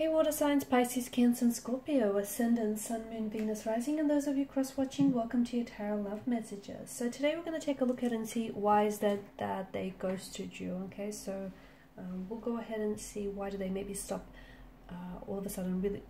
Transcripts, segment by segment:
Hey water signs, Pisces, Cancer and Scorpio, Ascendant, Sun, Moon, Venus, Rising, and those of you cross-watching, welcome to your Tarot Love Messages. So today we're going to take a look at and see why is that they ghosted you, okay? So we'll go ahead and see why do they maybe stop all of a sudden really,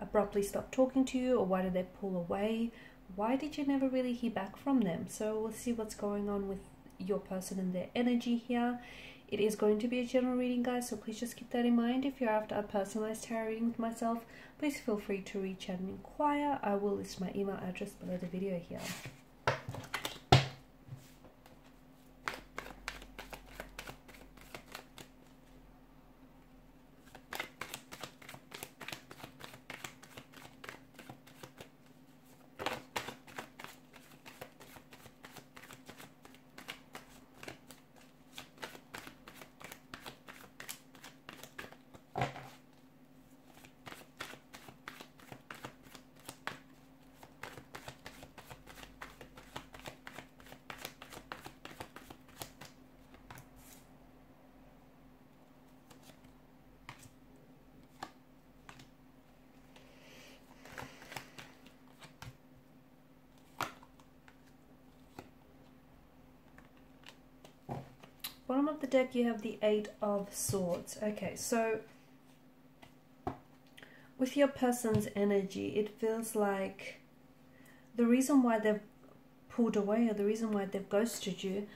abruptly stop talking to you, or why did they pull away? Why did you never really hear back from them? So we'll see what's going on with your person and their energy here. It is going to be a general reading, guys, so please just keep that in mind. If you're after a personalized tarot reading with myself, please feel free to reach out and inquire. I will list my email address below the video here. Bottom of the deck, you have the Eight of Swords. Okay, so with your person's energy, it feels like the reason why they've pulled away, or the reason why they've ghosted you,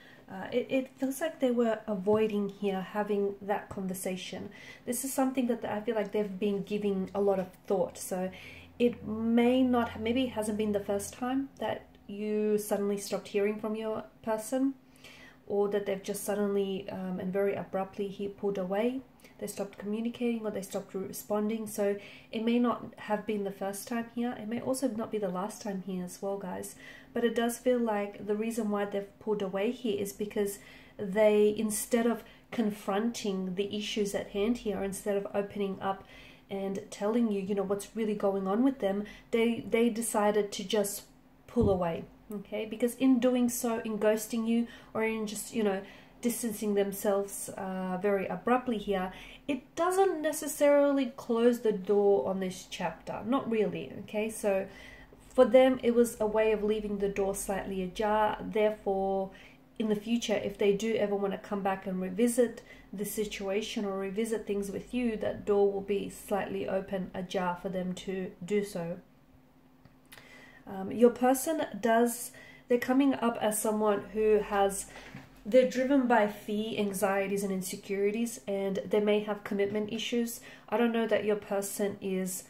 it feels like they were avoiding here having that conversation. This is something that I feel like they've been giving a lot of thought. So it may not, maybe it hasn't been the first time that you suddenly stopped hearing from your person, or that they've just suddenly and very abruptly pulled away. They stopped communicating, or they stopped responding. So it may not have been the first time here. It may also not be the last time here as well, guys. But it does feel like the reason why they've pulled away here is because they, instead of confronting the issues at hand here, instead of opening up and telling you, what's really going on with them, they decided to just pull away. Okay, because in doing so, in ghosting you, or in just, distancing themselves very abruptly here, it doesn't necessarily close the door on this chapter. Not really, okay? So for them, it was a way of leaving the door slightly ajar. Therefore, in the future, if they do ever want to come back and revisit the situation or revisit things with you, that door will be slightly open, ajar for them to do so. Your person they're coming up as someone who they're driven by fear, anxieties, and insecurities, and they may have commitment issues. I don't know that your person is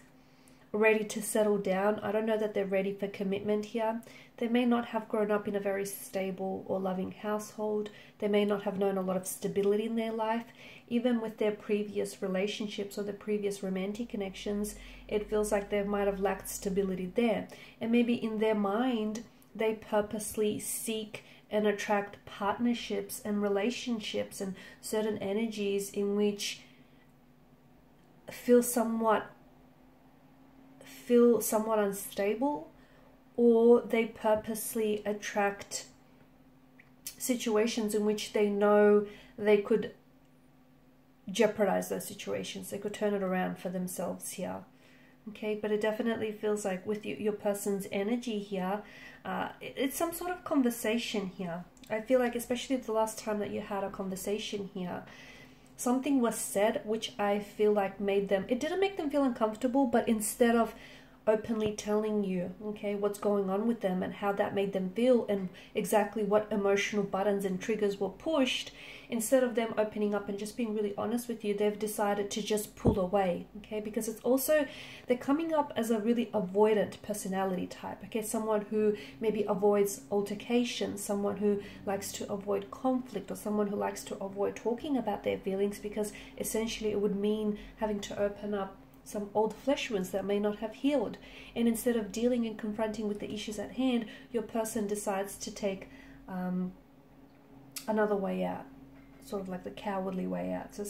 ready to settle down. I don't know that they're ready for commitment here. They may not have grown up in a very stable or loving household. They may not have known a lot of stability in their life. Even with their previous relationships or their previous romantic connections, it feels like they might have lacked stability there. And maybe in their mind, they purposely seek and attract partnerships and relationships and certain energies in which feel somewhat unstable, or they purposely attract situations in which they know they could jeopardize those situations. They could turn it around for themselves here. Okay, but it definitely feels like with your person's energy here, it's some sort of conversation here. I feel like, especially the last time that you had a conversation here, something was said which I feel like it didn't make them feel uncomfortable, but instead of openly telling you, okay, what's going on with them and how that made them feel and exactly what emotional buttons and triggers were pushed, instead of them opening up and just being really honest with you, they've decided to just pull away, okay? Because it's also, they're coming up as a really avoidant personality type, okay? Someone who maybe avoids altercations, someone who likes to avoid conflict, or someone who likes to avoid talking about their feelings, because essentially it would mean having to open up some old flesh wounds that may not have healed. And instead of dealing and confronting with the issues at hand, your person decides to take another way out, sort of like the cowardly way out. So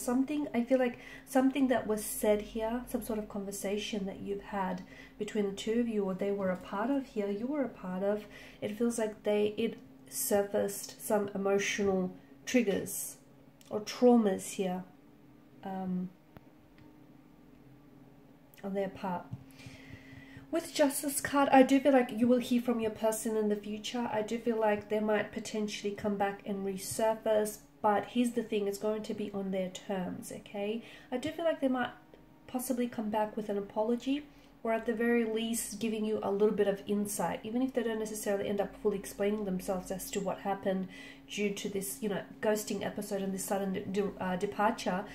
I feel like something that was said here, some sort of conversation that you've had between the two of you, or they were a part of here, you were a part of, it feels like it surfaced some emotional triggers or traumas here. on their part. With Justice card, I do feel like you will hear from your person in the future. I do feel like they might potentially come back and resurface, but here's the thing, it's going to be on their terms, okay? I do feel like they might possibly come back with an apology, or at the very least giving you a little bit of insight, even if they don't necessarily end up fully explaining themselves as to what happened due to this, you know, ghosting episode and this sudden departure.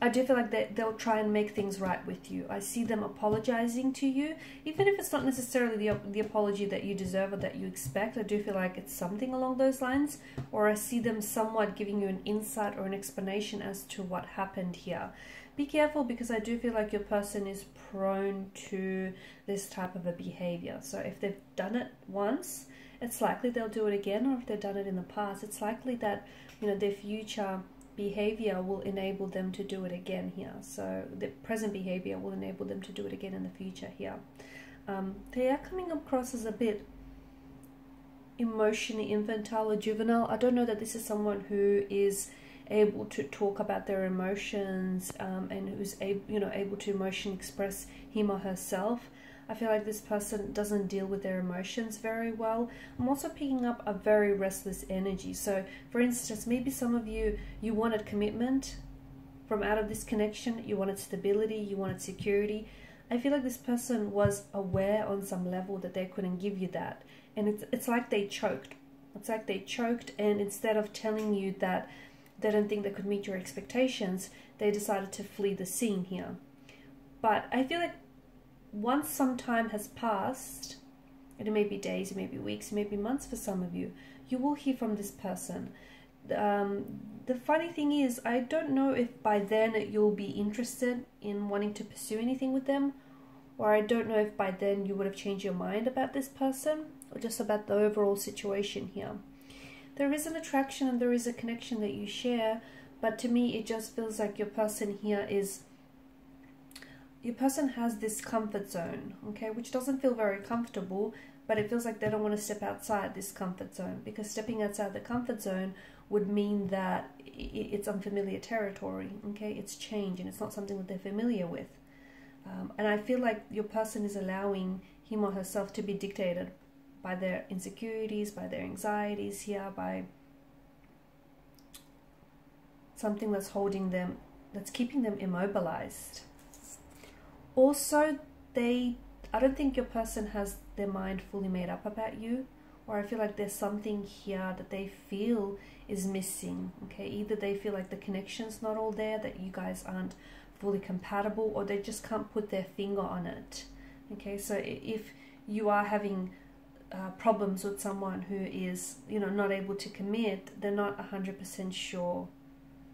I do feel like they'll try and make things right with you. I see them apologizing to you, even if it's not necessarily the apology that you deserve or that you expect. I do feel like it's something along those lines, or I see them somewhat giving you an insight or an explanation as to what happened here. Be careful, because I do feel like your person is prone to this type of a behavior. So if they've done it once, it's likely they'll do it again, or if they've done it in the past, it's likely that, you know, their future behavior will enable them to do it again here. So the present behavior will enable them to do it again in the future here. They are coming across as a bit emotionally infantile or juvenile. I don't know that this is someone who is able to talk about their emotions and who's able to emotionally express him or herself. I feel like this person doesn't deal with their emotions very well. I'm also picking up a very restless energy. So for instance, maybe some of you wanted commitment from out of this connection, you wanted stability, you wanted security. I feel like this person was aware on some level that they couldn't give you that, and it's like they choked. It's like they choked, and instead of telling you that they don't think they could meet your expectations, they decided to flee the scene here. But I feel like once some time has passed, it may be days, it may be weeks, it may be months for some of you, you will hear from this person. The funny thing is, I don't know if by then you'll be interested in wanting to pursue anything with them, or I don't know if by then you would have changed your mind about this person, or just about the overall situation here. There is an attraction and there is a connection that you share, but to me it just feels like your person here is, your person has this comfort zone, okay, which doesn't feel very comfortable, but it feels like they don't want to step outside this comfort zone, because stepping outside the comfort zone would mean that it's unfamiliar territory, okay, it's change, and it's not something that they're familiar with. And I feel like your person is allowing him or herself to be dictated by their insecurities, by their anxieties here, by something that's holding them, that's keeping them immobilized. Also, I don't think your person has their mind fully made up about you, or I feel like there's something here that they feel is missing, okay? Either they feel like the connection's not all there, that you guys aren't fully compatible, or they just can't put their finger on it, okay? So if you are having problems with someone who is, you know, not able to commit, they're not 100% sure.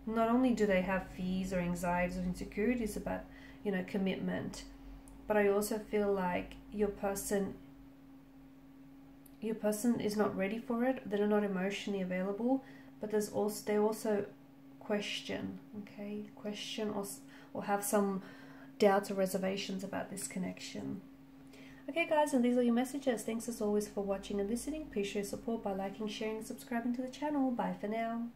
Not only do they have fears or anxieties or insecurities about, you know, commitment, but I also feel like your person is not ready for it. They're not emotionally available, but they also question, okay, question or have some doubts or reservations about this connection. Okay guys, and these are your messages. Thanks as always for watching and listening. Please show your support by liking, sharing and subscribing to the channel. Bye for now.